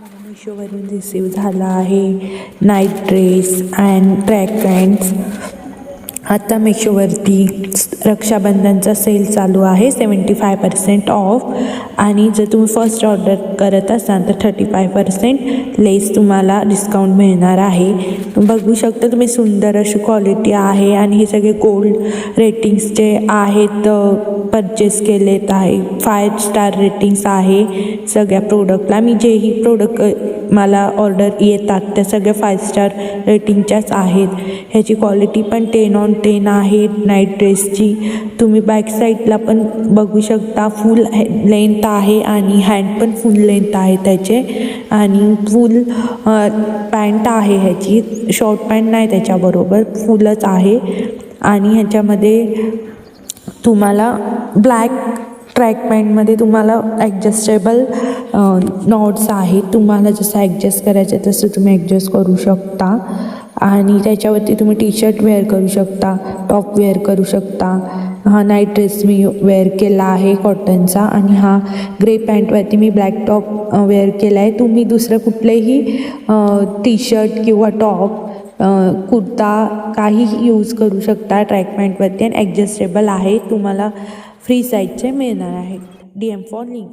मला मिशोवरून रिसीव झाला आहे night dress and track pants. आता मिशोवरती रक्षाबंधनचा सेल चालू आहे 75% ऑफ. आणि जर तुम्ही फर्स्ट ऑर्डर करत असाल तर 35% लेस तुम्हाला डिस्काउंट मिळणार आहे. बघू शकता तुम्ही, सुंदर अशी क्वालिटी आहे आणि हे सगळे गोल्ड रेटिंग्सचे आहेत. परचेस केलेत आहे. 5 स्टार रेटिंग्स आहे सगळ्या प्रोडक्टला. मी जेही प्रोडक्ट मला ऑर्डर येतात त्या सगळ्या 5 स्टार रेटिंगच्याच आहेत. ह्याची क्वालिटी पण 10/10 आहे नाईट ड्रेसची. तुम्ही बॅक साईडला पण बघू शकता, फुल लेंथ आहे आणि हँड पण फुल लेंथ आहे त्याचे. आणि फुल पॅन्ट आहे ह्याची, शॉर्ट पॅन्ट नाही त्याच्याबरोबर, फुलच आहे. आणि ह्याच्यामध्ये तुम्हाला ब्लॅक ट्रॅक पॅन्टमध्ये तुम्हाला ॲडजस्टेबल नॉट्स आहेत. तुम्हाला जसं ॲडजस्ट करायचं तसं तुम्ही ॲडजस्ट करू शकता. आणि त्याच्यावरती तुम्ही टी शर्ट वेअर करू शकता, टॉप वेअर करू शकता. हा नाईट ड्रेस मी वेअर केला आहे कॉटनचा. आणि हा ग्रे पॅन्टवरती मी ब्लॅक टॉप वेअर केला आहे. तुम्ही दुसरं कुठलेही टी शर्ट किंवा टॉप, कुर्ता काहीही यूज करू शकता ट्रॅक पॅन्टवरती. आणि ॲडजस्टेबल आहे, तुम्हाला फ्री साईजचे मिळणार आहेत. DM for link.